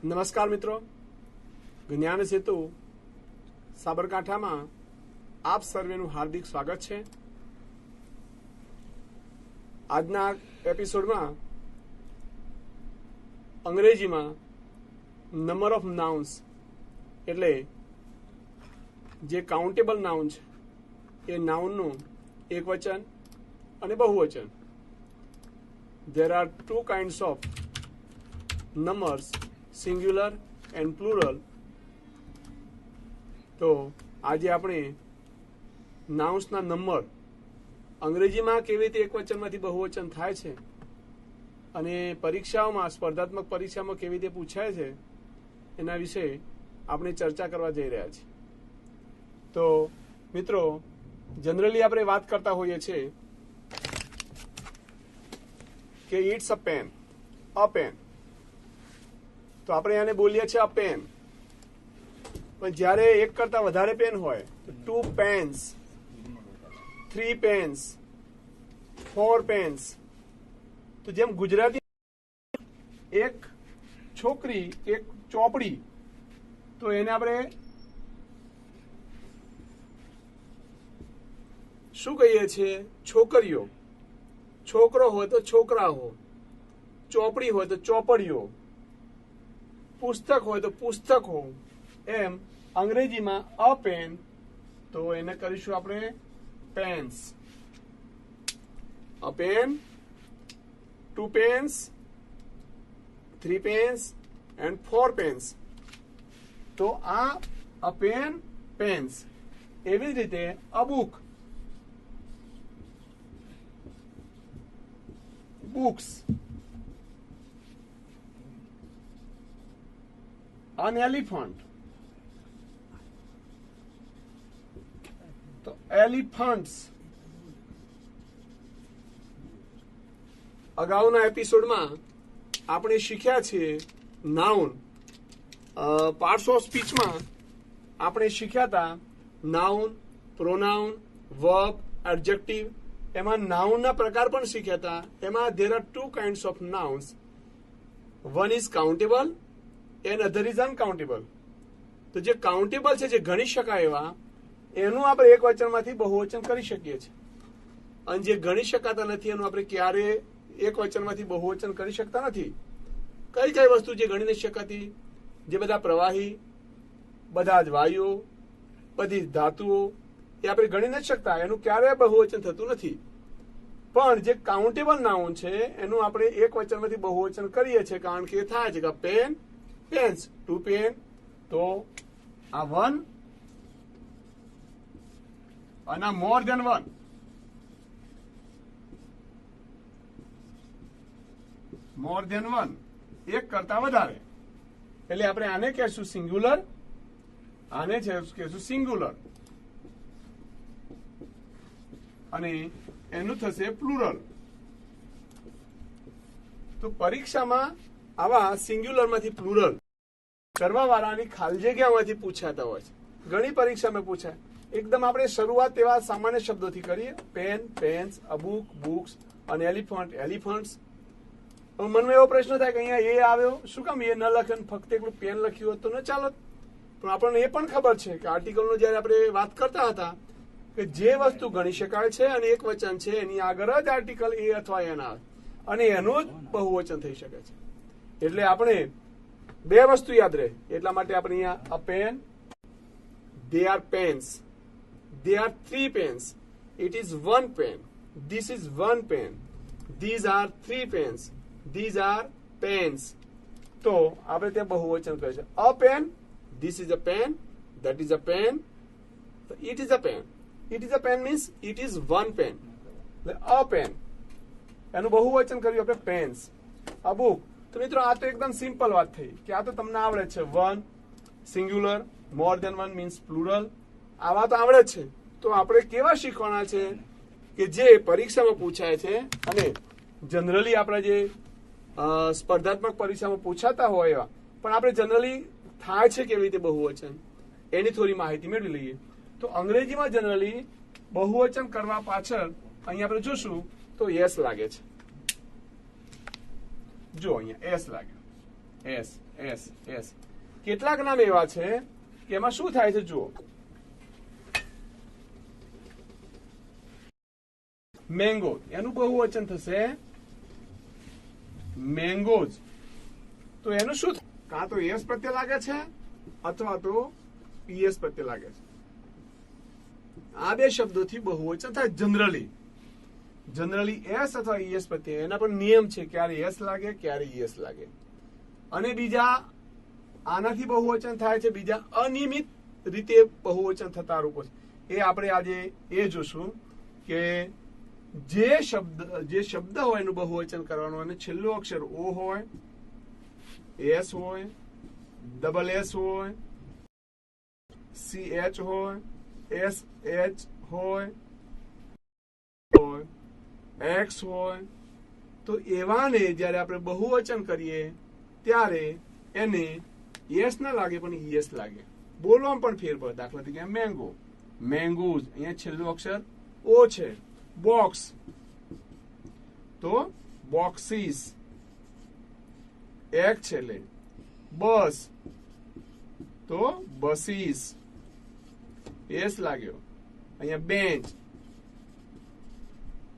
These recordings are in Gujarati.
નમસ્કાર મિત્રો, જ્ઞાન સેતુ સાબરકાંઠામાં આપ સર્વેનું હાર્દિક સ્વાગત છે। આજના એપિસોડમાં અંગ્રેજીમાં નંબર ઓફ નાઉન્સ એટલે જે કાઉન્ટેબલ નાઉન છે એ નાઉનનું એકવચન અને બહુવચન। there are two kinds of numbers, singular and plural। તો આજે આપણે નાઉન્સના નંબર અંગ્રેજીમાં કેવી રીતે એકવચનમાંથી બહુવચન થાય છે અને પરીક્ષાઓમાં સ્પર્ધાત્મક પરીક્ષામાં કેવી રીતે પૂછાય છે એના વિશે આપણે ચર્ચા કરવા જઈ રહ્યા છીએ। તો મિત્રો, જનરલી આપણે વાત કરતા હોઈએ છીએ કે it's a pen, a pen, તો આપણે આને બોલીએ છીએ અ પેન। પણ જ્યારે એક કરતા વધારે પેન હોય તો 2 પેન્સ, 3 પેન્સ, 4 પેન્સ। તો જેમ ગુજરાતી એક છોકરી, એક ચોપડી, તો એને આપણે શું કહીએ છીએ? છોકરીઓ। છોકરો હોય તો છોકરાઓ, ચોપડી હોય તો ચોપડીઓ, પુસ્તક હોય તો પુસ્તકો। એમ અંગ્રેજીમાં અ પેન, તો એને કરીશું આપણે pens. A pen, 2 pens, 3 pens and 4 pens. તો આ અ પેન, પેન્સ। એવી જ રીતે a book, books, an elephant, તો elephants। અગાઉના એપિસોડમાં આપણે શીખ્યા છીએ નાઉન। પાર્ટ્સ ઓફ સ્પીચમાં આપણે શીખ્યા હતા નાઉન, પ્રોનાઉન, વર્બ, એડજેક્ટિવ। એમાં નાઉનના પ્રકાર પણ શીખ્યા હતા। એમાં there are 2 kinds of nouns, one is countable and other is uncountable। તો જે કાઉન્ટેબલ છે, જે ગણી શકાય એવા, એનું આપણે એક વચનમાંથી બહુવચન કરી શકીએ છીએ, અને જે ગણી શકાતા નથી એનું આપણે ક્યારે એક વચનમાંથી બહુવચન કરી શકતા નથી। કઈ કઈ વસ્તુ જે ગણી નથી શકાતી? જે બધા પ્રવાહી, બધા જ વાયુઓ, બધી ધાતુઓ, એ આપણે ગણી નથી શકતા, એનું ક્યારેય બહુવચન થતું નથી। પણ જે કાઉન્ટેબલ નાઉન છે એનું આપણે એક વચનમાંથી બહુવચન કરીએ છીએ, કારણ કે એ થાય છે કે પેન, પેન્સ, 2 પેન, તો આ 1 અને આ મોર ધેન 1, મોર ધેન 1, એક કરતા વધારે। એટલે આપણે આને કહેશું સિંગ્યુલર, આને કહેશું સિંગ્યુલર, અને એનું થશે પ્લુરલ। તો પરીક્ષામાં આવા સિંગ્યુલરમાંથી પ્લુરલ કરવા વાળાની ખાલી જગ્યામાંથી પૂછાતા હોય છે। ઘણી પરીક્ષામાં પૂછાય। એકદમ આપણે શરૂઆત એવા સામાન્ય શબ્દોથી કરીએ, pen, pens, a book, books, અને એલિફન્ટ, એલિફન્ટ્સ। મનમાં એવો પ્રશ્ન થાય કે અહીંયા એ આવ્યો, શું કામ એ ન લખ્યો, ફક્ત એકલું પેન લખ્યું હોત તો ન ચાલત? પણ આપણને એ પણ ખબર છે કે આર્ટિકલનો જયારે આપણે વાત કરતા હતા કે જે વસ્તુ ગણી શકાય છે અને એક વચન છે, એની આગળ જ આર્ટિકલ એ અથવા એન આવે અને એનું જ બહુવચન થઈ શકે છે। એટલે આપણે 2 વસ્તુ યાદ રહે, એટલા માટે આપણે અહીંયા a pen, they are pens, they are 3 pens, it is 1 pen, this is 1 pen, these are 3 pens, these are pens। તો આપણે ત્યાં બહુવચન કહે છે a pen, this is a pen, that is a pen, it is a pen। It is a pen means it is 1 pen, a pen, એનું બહુવચન કર્યું આપણે પેન્સ। a book, તો મિત્રો આ તો એકદમ સિમ્પલ વાત થઈ કે આ તો તમને આવડે છે, 1 singular, more than 1 means plural, આવા તો આવડે છે। તો આપણે કેવા શીખવાના છે કે જે પરીક્ષામાં પૂછાય છે અને જનરલી આપણા જે સ્પર્ધાત્મક પરીક્ષામાં પૂછાતા હોય એવા, પણ આપણે જનરલી થાય છે કેવી રીતે બહુવચન, એની થોડી માહિતી મેળવી લઈએ। તો અંગ્રેજીમાં જનરલી બહુવચન કરવા પાછળ અહીંયા આપણે જોશું તો એસ લાગે છે। જો અહીંયા એસ લાગ્યો, એસ એસ એસ કેટલાક નામ એવા છે કે એમાં શું થાય છે જુઓ, મેંગો એનું બહુવચન થશે મેંગોઝ, તો એનું શું કાં તો એસ પ્રત્યે લાગે છે અથવા તો પીએસ પ્રત્યે લાગે છે. આ બે શબ્દોથી બહુવચન થાય જનરલી એસ અથવા ઈએસ પ્રત્યે. એના પર નિયમ છે, ક્યારે એસ લાગે ક્યારે ઈએસ લાગે. અને બીજા આનાથી બહુવચન થાય છે, બીજા અનિયમિત રીતે બહુવચન થતા રૂપો છે. એ આપણે આજે એ જોશું કે જે શબ્દ હોય એનું બહુવચન કરવાનું અને છેલ્લો અક્ષર ઓ હોય, એસ હોય, ડબલ એસ હોય, CH હોય, SH હોય, એક્સ હોય, તો એવાને જયારે આપણે બહુવચન કરીએ ત્યારે એને એસ ના લાગે પણ ઈએસ લાગે. બોલવામાં પણ ફેર પડે. દાખલા તરીકે મેંગો, મેંગોઝ, અહીંયા છેલ્લું અક્ષર ઓ છે. બોક્સ તો બોક્સીસ, એક છેલ્લે. બસ તો બસીસ, એસ લાગ્યો. અહીંયા બેન્ચ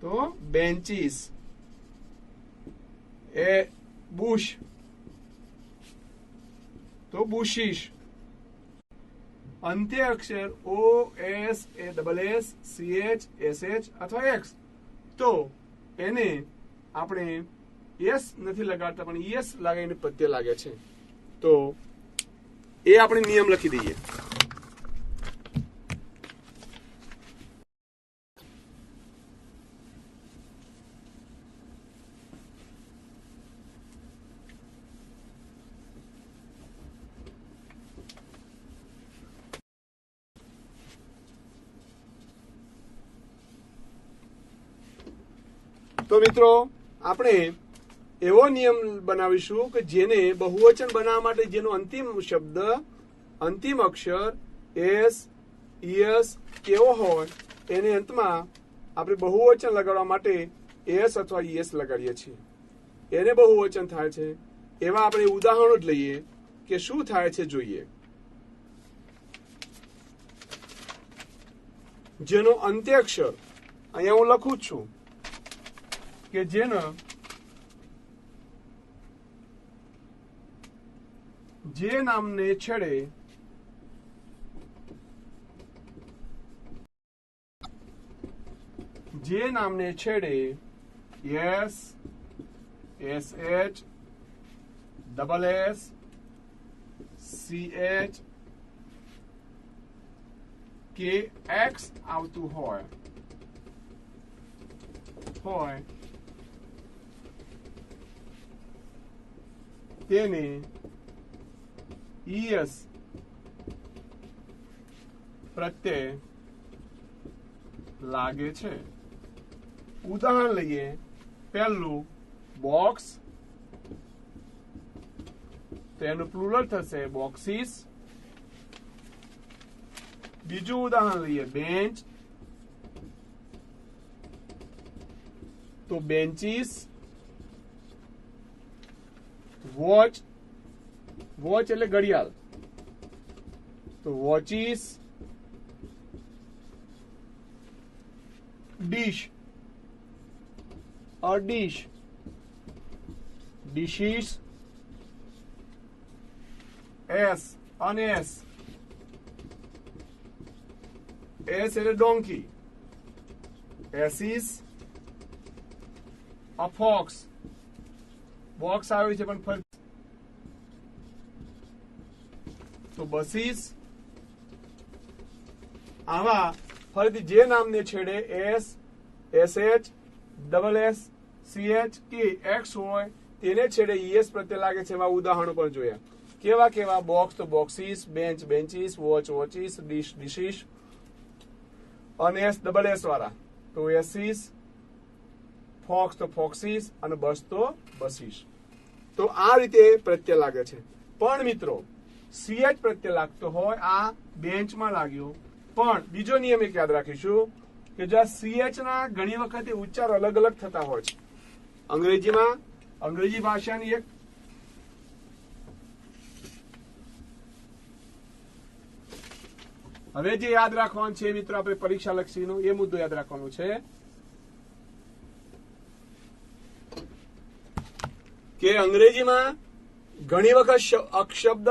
તો બેન્ચીસ. એ બુશ તો બુશીશ. અંત્ય અક્ષર ઓ, એસ, એ ડબલ એસ, CH, SH અથવા એક્સ, તો એને આપણે એસ નથી લગાડતા પણ ઈએસ લાગે પ્રત્યે લાગે છે. તો એ આપણે નિયમ લખી દઈએ. તો મિત્રો આપણે એવો નિયમ બનાવીશું કે જેને બહુવચન બનાવવા માટે જેનો અંતિમ શબ્દ, અંતિમ અક્ષર એસ, ઈએસ કેવો હોય એને અંતમાં આપણે બહુવચન લગાડવા માટે એસ અથવા ઈએસ લગાડીએ છીએ. એને બહુવચન થાય છે. એવા આપણે ઉદાહરણો જ લઈએ કે શું થાય છે જોઈએ. જેનો અંત્યાક્ષર અહીંયા હું લખું છું કે જેનો જે નામને છેડે S, SH, double S, CH કે એક્સ આવતું હોય તેને ઈએસ પ્રત્યે લાગે છે. ઉદાહરણ લઈએ. પહેલું બોક્સ, તેનું પ્લુરલ થશે બોક્સીસ. બીજું ઉદાહરણ લઈએ બેન્ચ, તો બેન્ચીસ. વોચ, વોચ એટલે ઘડિયાળ, તો વોચીસ. ડીશ, અ ડીશ, ડીશીસ. એસ, અને એસ, એસ એટલે ડોંકી, એસીસ. અ ફોક્સ, બોક્સ આવ્યું છે પણ ફરી, તો બસીસ. આવા ફરીથી જે નામને છેડે S, SH, double S, CH કે એક્સ હોય તેને છેડે ઈએસ પ્રત્યે લાગે છે. એવા ઉદાહરણો પણ જોયા. કેવા કેવા? બોક્સ તો boxes, bench benches, watch watches, dish dishes, અને એસ ડબલ એસ વાળા તો એસીસ, ફોક્સ તો ફોક્સીસ અને બસ તો બસીસ. તો આ રીતે પ્રત્યય લાગે છે. પણ મિત્રો CH પ્રત્યય લાગતો હોય, આ બેન્ચમાં લાગ્યો. પણ બીજો નિયમ એક યાદ રાખીશું કે જો CH ના ઘણી વખતે ઉચ્ચાર અલગ અલગ થતા હોય છે. અંગ્રેજી ભાષાની એક હવે જે યાદ રાખવાનું છે મિત્રો આપણે પરીક્ષા લક્ષીનો એ મુદ્દો યાદ રાખવાનો છે કે અંગ્રેજીમાં ઘણી વખત શબ્દ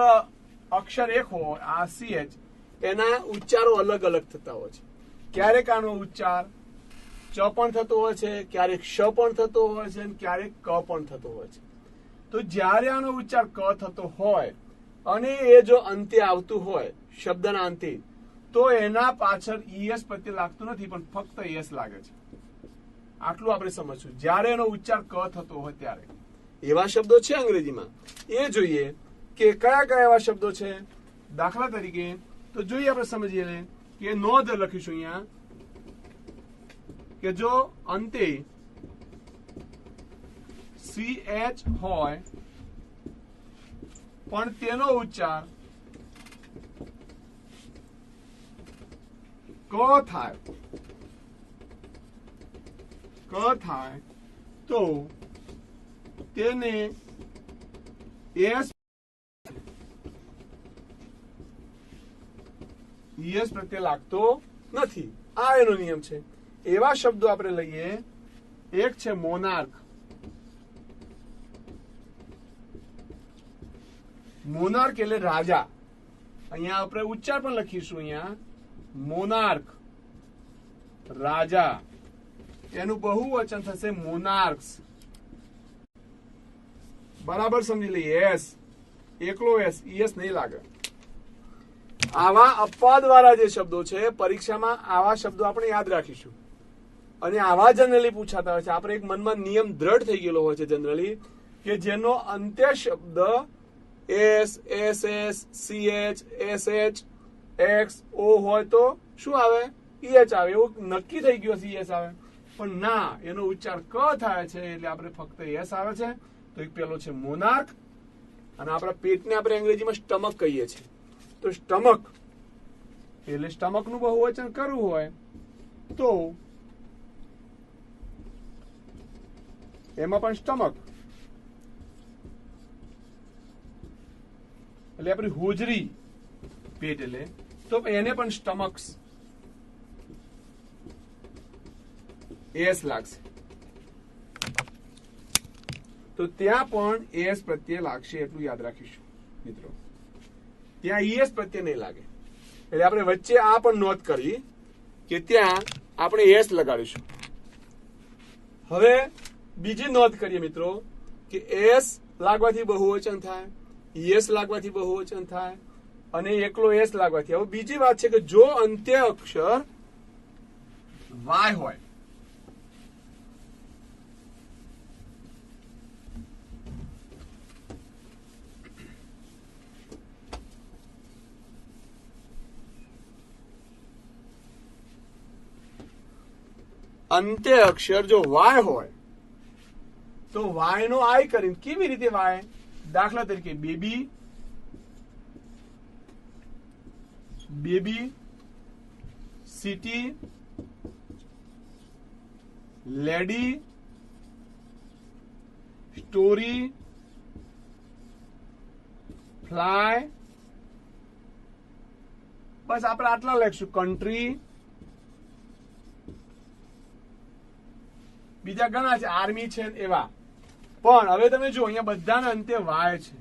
અક્ષર એક હોય આ CH એના ઉચ્ચારો અલગ અલગ થતા હોય છે. ક્યારેક આનો ઉચ્ચાર ચ પણ થતો હોય છે, ક્યારેક શ પણ થતો હોય છે, ક્યારેક ક પણ થતો હોય છે. તો જ્યારે આનો ઉચ્ચાર ક થતો હોય અને એ જો અંતે આવતું હોય શબ્દના અંતે તો એના પાછળ ES પ્રત્યે લાગતું નથી પણ ફક્ત ES લાગે છે. આટલું આપણે સમજશું. જ્યારે એનો ઉચ્ચાર ક થતો હોય ત્યારે એવા શબ્દો છે અંગ્રેજીમાં એ જોઈએ કે કયા કયા એવા શબ્દો છે. દાખલા તરીકે તો જોઈએ આપણે સમજીએ કે નોંધ લખીશું અહીંયા કે જો અંતે CH હોય પણ તેનો ઉચ્ચાર ક થાય તો તેને ES પ્રત્યે લાગતો નથી. આ એનો નિયમ છે. એવા શબ્દો આપણે લઈએ. એક છે મોનાર્ક. મોનાર્ક એટલે રાજા. અહીંયા આપણે ઉચ્ચાર પણ લખીશું અહીંયા મોનાર્ક રાજા. એનું બહુવચન થશે મોનાર્ક્સ. બરાબર સમજી લઈએ. એસ એકલો એસ ES નહીં લાગે. આવા અપવાદ વાળા જે શબ્દો છે પરીક્ષામાં આવા શબ્દો આપણે યાદ રાખીશું અને આવા જનરલી પૂછાતા હોય છે. આપણે એક મનમાં નિયમ દ્રઢ થઈ ગયેલો હોય છે જનરલી કે જેનો અંત્ય શબ્દ S, SS, CH, SH, X, O હોય તો શું આવે EH આવે. એવું નક્કી થઈ ગયું છે ES આવે પણ ના એનો ઉચ્ચાર ક થાય છે એટલે આપણે ફક્ત ES આવે છે. તો એક પેલો છે મોનાર્ક અને આપણા પેટને આપણે અંગ્રેજીમાં સ્ટમક કહીએ છીએ. તો સ્ટમક એટલે સ્ટમક નું બહુવચન કરવું હોય તો એમાં પણ સ્ટમક એટલે આપણી હોજરી પેટ એટલે તો એને પણ સ્ટમક્સ એસ લાગશે. તો ત્યાં પણ એસ પ્રત્યે લાગશે એટલું યાદ રાખીશું મિત્રો. ત્યાં ES પ્રત્યે નહીં લાગે એટલે આપણે વચ્ચે આ પણ નોંધ કરી કે ત્યાં આપણે એસ લગાડીશું. હવે બીજી નોંધ કરીએ મિત્રો કે એસ લાગવાથી બહુવચન થાય, ES લાગવાથી બહુવચન થાય અને એકલો એસ લાગવાથી. હવે બીજી વાત છે કે જો અંત્ય અક્ષર વાય હોય અંત્ય અક્ષર જો વાય હોય તો વાય નો આઈ કરીને કેવી રીતે વાય. દાખલા તરીકે baby, baby, city, lady, story, fly. બસ આપણે આટલા લખીશું. કન્ટ્રી, બીજા ઘણા છે આર્મી છે એવા. પણ હવે તમે જો અહીંયા બધાના અંતે વાય છે.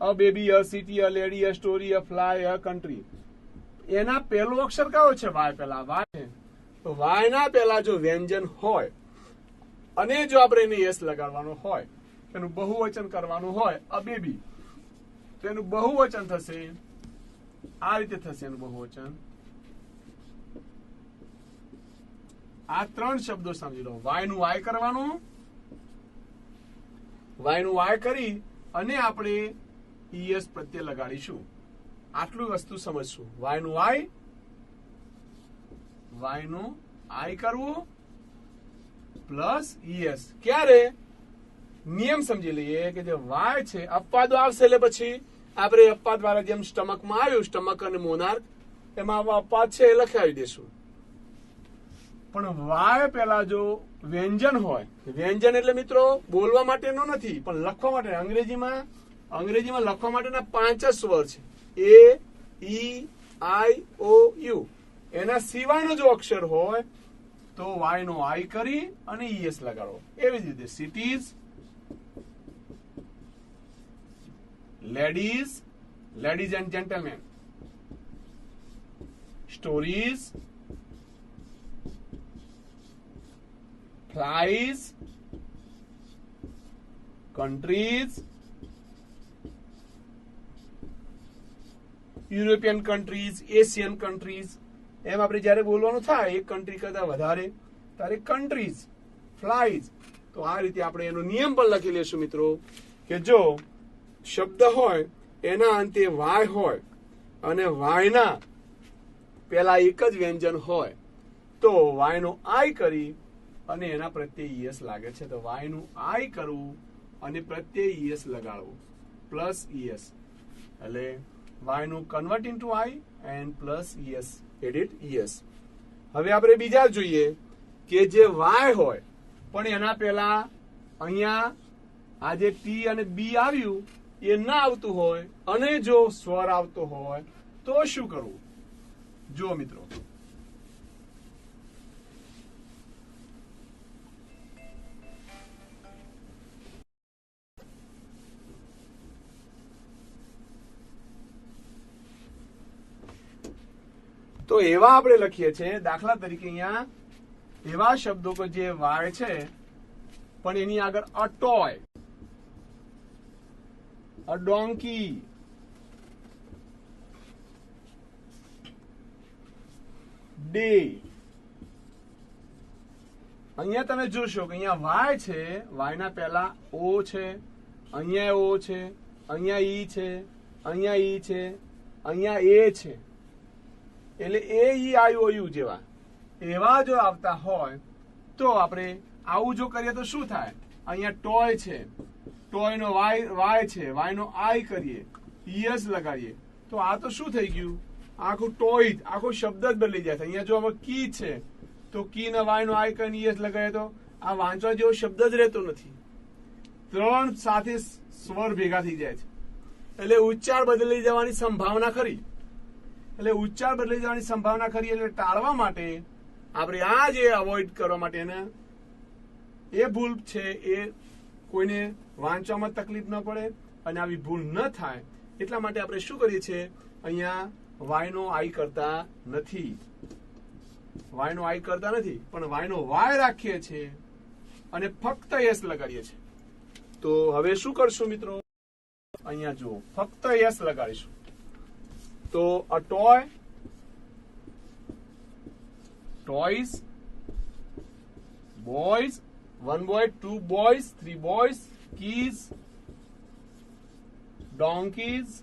A baby, a city, a lady, a story, a fly, a country. એના પહેલો અક્ષર કયો છે વાય. પેલા વાય છે. તો વાય ના પહેલા જો વ્યંજન હોય અને જો આપણે એને એસ લગાડવાનો હોય એનું બહુવચન કરવાનું હોય અ બેબી તો એનું બહુવચન થશે આ રીતે થશે. એનું બહુવચન આ ત્રણ શબ્દો સમજી લો. વાય નું વાય કરવાનું, વાય નું વાય કરી અને આપણે ES પ્રત્યે લગાડીશું. આટલું વસ્તુ સમજશું. વાય નું વાય, વાય નું આઈ કરવું પ્લસ ES. ક્યારે નિયમ સમજી લઈએ કે જે વાય છે અપવાદો આવશે એટલે પછી આપણે અપવાદ વાળા જેમ સ્ટમકમાં આવ્યું સ્ટમક અને મોનાર્ક એમાં અપવાદ છે એ લખાવી દેશું. પણ વાય પેલા જો વ્યંજન હોય, વ્યંજન એટલે મિત્રો બોલવા માટેનો નથી પણ લખવા માટે. અંગ્રેજીમાં લખવા માટેના 5 જ સ્વર છે. A, E, IOU એના સિવાયનો જો અક્ષર હોય તો વાય નો આઈ કરી અને ઈએસ લગાડો. એવી જ રીતે cities, ladies, ladies and gentlemen, stories, flies, countries, European countries, Asian countries, એમ આપણે જયારે બોલવાનું થાય એક કન્ટ્રી કરતા વધારે ત્યારે કન્ટ્રીઝ, ફ્લાઇઝ. તો આ રીતે આપણે એનો નિયમ પણ લખી લેશું મિત્રો કે જો શબ્દ હોય એના અંતે વાય હોય અને વાયના પેલા એક જ વ્યંજન હોય તો વાય નો આઈ કરી અને એના પ્રત્યે ઈએસ લાગે છે તો વાય નું આઈ કરવું અને પ્રત્યે ઈએસ લગાડવું પ્લસ ઈએસ એટલે વાય નું convert into I and plus ES edit ES. હવે આપણે બીજા જોઈએ કે જે વાય હોય પણ એના પહેલા અહીંયા આ જે ટી અને બી આવ્યું એ ના આવતું હોય અને જો સ્વર આવતો હોય તો શું કરવું? જો મિત્રો તો એવા આપણે લખીએ છીએ દાખલા તરીકે અહીંયા એવા શબ્દો કે જે વાય છે પણ એની આગળ a toy, a donkey, day. અહીંયા તમે જોશો કે અહીંયા વાય છે, વાય ના પહેલા ઓ છે, અહીંયા ઓ છે, અહીંયા ઈ છે, અહીંયા ઈ છે, અહીંયા એ છે. એટલે એ ઈ આઈ ઓ યુ જેવા એવા જો આવતા હોય તો આપણે આવું જો કરીએ તો શું થાય? અહીંયા ટોય છે, ટોય નો વાય છે, વાય નો આઈ કરીએ, ઈએસ લગાડીએ તો આ તો શું થઈ ગયું? આખું ટોય આખો શબ્દ જ બદલી જાય. અહીંયા જો હવે કી છે તો કી ના વાય નો આઈ કરીને ઈએસ લગાડીએ તો આ વાંચવા જેવો શબ્દ જ રહેતો નથી. ત્રણ સાથે સ્વર ભેગા થઈ જાય છે એટલે ઉચ્ચાર બદલી જવાની સંભાવના ખરી. એટલે ઉચ્ચાર બદલી જવાની સંભાવના ખરી એટલે ટાળવા માટે આપણે આ જે અવોઇડ કરવા માટે એ ભૂલ છે એ કોઈને વાંચવામાં તકલીફ ન પડે અને આવી ભૂલ ન થાય એટલા માટે આપણે શું કરીએ છીએ અહીંયા વાય નો આઈ કરતા નથી, વાય નો આઈ કરતા નથી પણ વાય નો વાય રાખીએ છીએ અને ફક્ત એસ લગાડીએ છીએ. તો હવે શું કરશું મિત્રો? અહીંયા જુઓ ફક્ત એસ લગાડીશું તો a toy, toys, boys, one boy, two boys, three boys, keys, donkeys,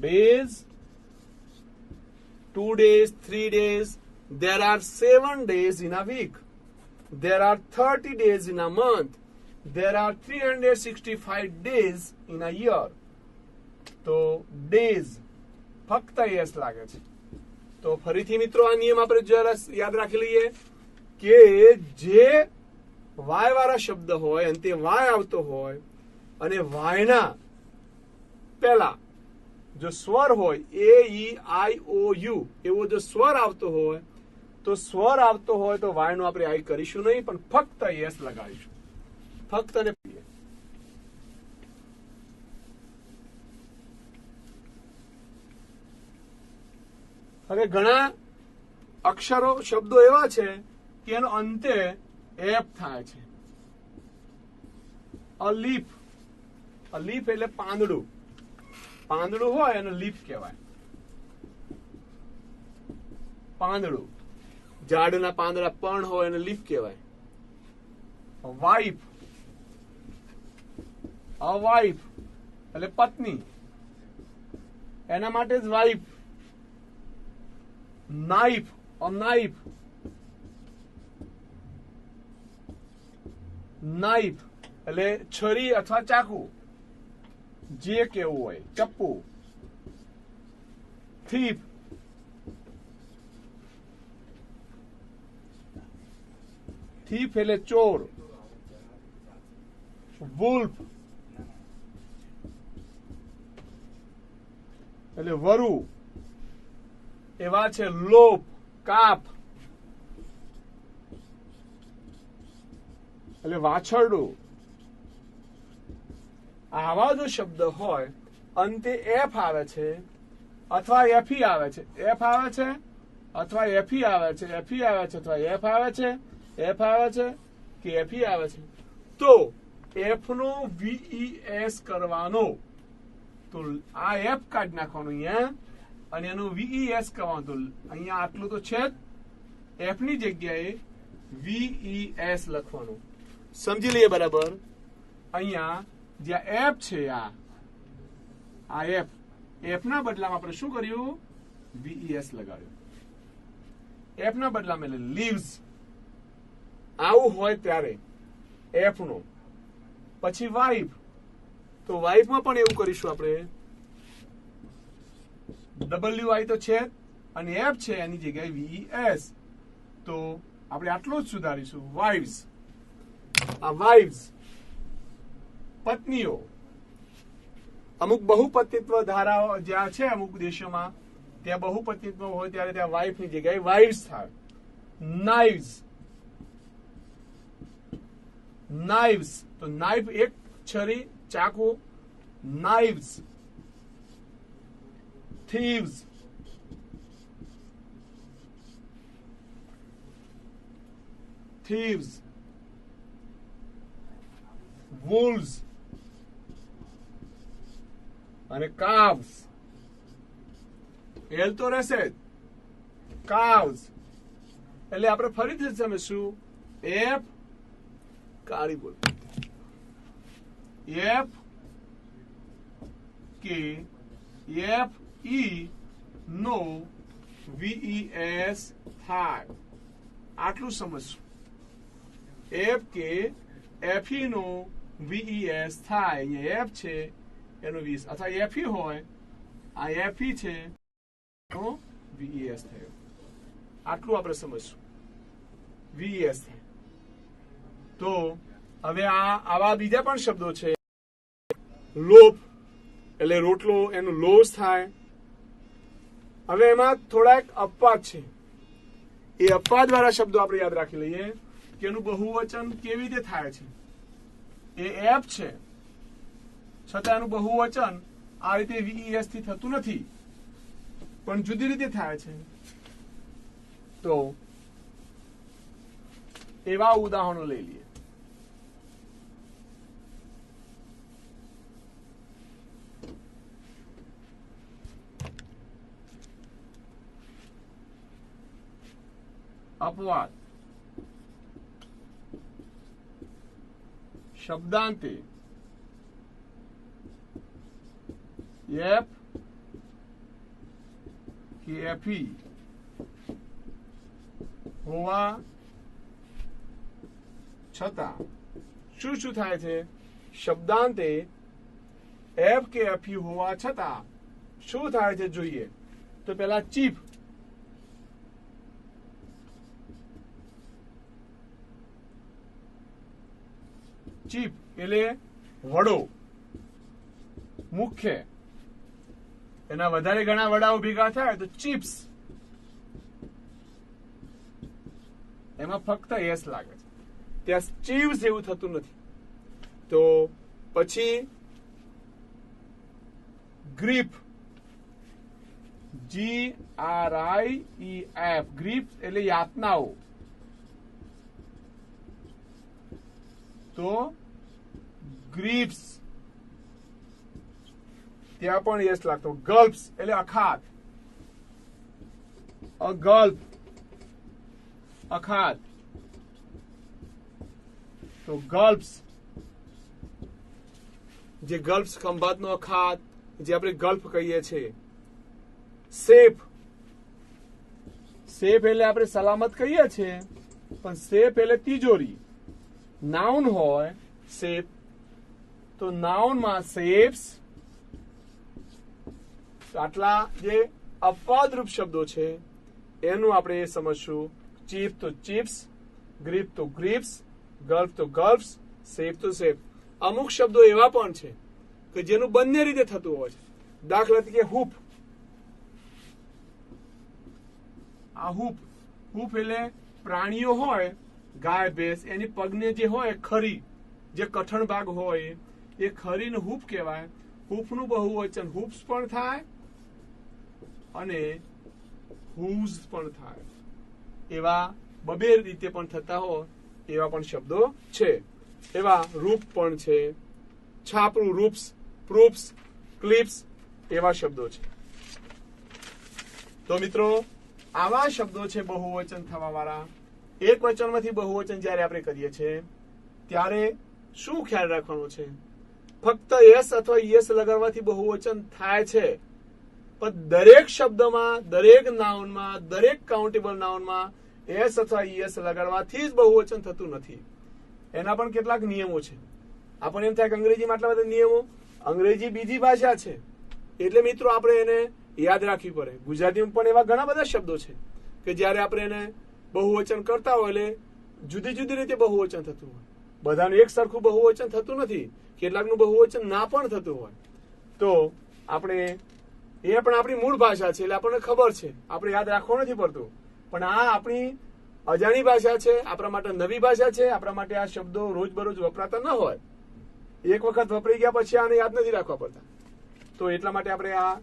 days, 2 days, 3 days. There are 7 days in a week. There are 30 days in a month. There are 365 days in a year. તો ડેઝ ફક્ત એસ લાગે છે. તો ફરીથી મિત્રો આ નિયમ આપણે જરા યાદ રાખી લઈએ કે જે વાય વાળા શબ્દ હોય અને તે વાય આવતો હોય અને વાયના પહેલા જો સ્વર હોય એ ઈ આઈ ઓ યુ એવો જો સ્વર આવતો હોય તો વાય નો આપણે આઈ કરીશું નહીં પણ ફક્ત એસ લગાડીશું. ફક્ત ને હવે ઘણા અક્ષરો શબ્દો એવા છે કે એનો અંતે એફ થાય છે. અલીફ, અલીફ એટલે પાંદડું, પાંદડું હોય એને લીફ કહેવાય. પાંદડું, ઝાડના પાંદડા પણ હોય એને લીફ કહેવાય. વાઇફ, અવાઇફ એટલે પત્ની, એના માટે જ વાઇફ. નાઇફ, અ નાઇફ, નાઇફ એટલે છરી અથવા ચાકુ જે કેવું હોય. ચપ્પુ, થીફ, થીફ એટલે ચોર. વુલ્ફ, એટલે વરુ, એવા છે લોપ, કાપ એટલે વાછરડું. આવા જો શબ્દ હોય અંતે એફ આવે છે અથવા એફી આવે છે, એફ આવે છે અથવા એફી આવે છે, એફી આવે છે અથવા એફ આવે છે, એફ આવે છે કે એફી આવે છે, તો એફ નો વીઈએસ કરવાનો. તો આ એફ કાઢી નાખવાનું અહીંયા અને એનું વીઈએસ કરવાનું. તો અહીંયા આટલું તો છે જ, એફ ની જગ્યાએ વીઈએસ લખવાનું. સમજી લઈએ બરાબર. અહીંયા જ્યાં એફ છે, આ એફ ના બદલામાં આપણે શું કર્યું? વીઈએસ લગાડ્યું. એફ ના બદલામાં એટલે લીવ્સ. આવું હોય ત્યારે એફ નો. પછી વાઇફ, તો વાઇફમાં પણ એવું કરીશું આપણે. WI તો છે અને એફ છે, એની જગ્યાએ VES. તો આપણે આટલું જ સુધારીશું. વાઇવ્સ, આ વાઇવ્સ પત્નીઓ. અમુક બહુપતિત્વ ધારાઓ જ્યાં છે અમુક દેશોમાં, ત્યાં બહુપતિત્વ હોય ત્યારે ત્યાં વાઇફ ની જગ્યાએ વાઇવ્સ થાય. નાઇવ્સ, નાઇવ્સ તો નાઇફ એક છરી, ચાકુ, નાઇવ્સ. થીવ્સ, thieves, wolves અને calves. એલ તો રહેશે જ. calves એટલે આપણે ફરીથી સમજીશું. એફ કાળી બોલ, એફ કે એફ ઈ નો વીઈએસ થાય. આટલું સમજશું. એફ કે એફઈ નો વીઈએસ થાય. અહીંયા એફ છે એનો 20 અથવા એફઈ હોય, આ એફઈ છે તો વીઈએસ થયો. આટલું આપણે સમજશું. વીઈએસ થાય. તો હવે આવા બીજા પણ શબ્દો છે. લોપ એટલે રોટલો, એનું લોસ થાય. હવે એમાં થોડાક અપવાદ છે. એ અપવાદ વાળા શબ્દો આપણે યાદ રાખી લઈએ કે એનું બહુવચન કેવી રીતે થાય છે. એ એફ છે છતાં એનું બહુવચન આ રીતે વીઈએસ થી થતું નથી, પણ જુદી રીતે થાય છે. તો એવા ઉદાહરણો લઈ લઈએ. અપવાદ, શબ્દાંતે એફ કે એફઈ હોવા છતાં શું શું થાય છે? શબ્દાંતે એફ કે એફઈ હોવા છતાં શું થાય છે જોઈએ. તો પેલા ચીફ, ચીફ એટલે વડો, મુખ્ય. એના વધારે ઘણા વડાઓ ભેગા થાય તો ચીપ્સ. એમાં ફક્ત એસ લાગે છે, ત્યાં ચીવ્સ એવું થતું નથી. તો પછી ગ્રીપ, GRIEF, ગ્રીપ એટલે યાતનાઓ. તો ગ્રીપ્સ, ત્યાં પણ યસ લાગતો. ગલ્પ્સ એટલે અખાત, અ ગલ્પ, અખાત. તો ગલ્પ્સ, જે ગલ્પ્સ ખંભાતનો અખાત, જે આપણે ગલ્ફ કહીએ છીએ. સેફ, સેફ એટલે આપણે સલામત કહીએ છીએ, પણ સેફ એટલે તિજોરી. નાઉન હોય સેફ, તો નાઉનમાં સેફ્સ. આટલા જે અપવાદરૂપ શબ્દો છે એનું આપણે સમજશું. ચીફ તો ચીપ્સ, ગ્રીપ તો ગ્રીપ્સ, ગલ્ફ તો ગલ્ફ્સ, સેફ તો સેફ. અમુક શબ્દો એવા પણ છે કે જેનું બંને રીતે થતું હોય છે. દાખલા તરીકે હૂપ, આ હૂફ, હૂફ એટલે પ્રાણીઓ હોય, ગાય ભેંસ, એની પગને જે હોય ખરી, જે કઠણ ભાગ હોય એ ખરીને હૂફ કહેવાય. હૂફનું બહુવચન હૂફ્સ પણ થાય અને હૂવ્સ પણ થાય. એવા બબે રીતે પણ થતા હોય એવા પણ શબ્દો છે. એવા રૂપ પણ છે, છાપરું, રૂપ્સ, પ્રૂફ્સ, ક્લિપ્સ, એવા શબ્દો છે. તો મિત્રો આવા શબ્દો છે બહુવચન થવા વાળા. એક વચનમાંથી બહુવચન જ્યારે આપણે કરીએ છીએ ત્યારે શું ખ્યાલ રાખવાનો છે? ફક્ત એસ અથવા ઈએસ લગાવવાથી બહુવચન થાય છે, પણ દરેક શબ્દમાં, દરેક નાઉનમાં, દરેક કાઉન્ટેબલ નાઉનમાં એસ અથવા ઈએસ લગાડવાથી જ બહુવચન થતું નથી. એના પણ કેટલાક નિયમો છે. આપણને એમ થાય કે અંગ્રેજીમાં આટલા બધા નિયમો, અંગ્રેજી બીજી ભાષા છે એટલે મિત્રો આપણે એને યાદ રાખવી પડે. ગુજરાતીમાં પણ એવા ઘણા બધા શબ્દો છે કે જ્યારે આપણે એને બહુવચન કરતા હોય એટલે જુદી જુદી રીતે બહુવચન થતું હોય. બધાનું એક સરખું બહુવચન થતું નથી, કેટલાકનું બહુવચન ના પણ થતું હોય. તો આપણે એ પણ આપણી મૂળ ભાષા છે એટલે આપણને ખબર છે, આપણે યાદ રાખવું નથી પડતું. પણ આ આપણી અજાણી ભાષા છે, આપણા માટે નવી ભાષા છે, આપણા માટે આ શબ્દો રોજબરોજ વપરાતા ન હોય. એક વખત વપરાઈ ગયા પછી આને યાદ નથી રાખવા પડતા. તો એટલા માટે આપણે આ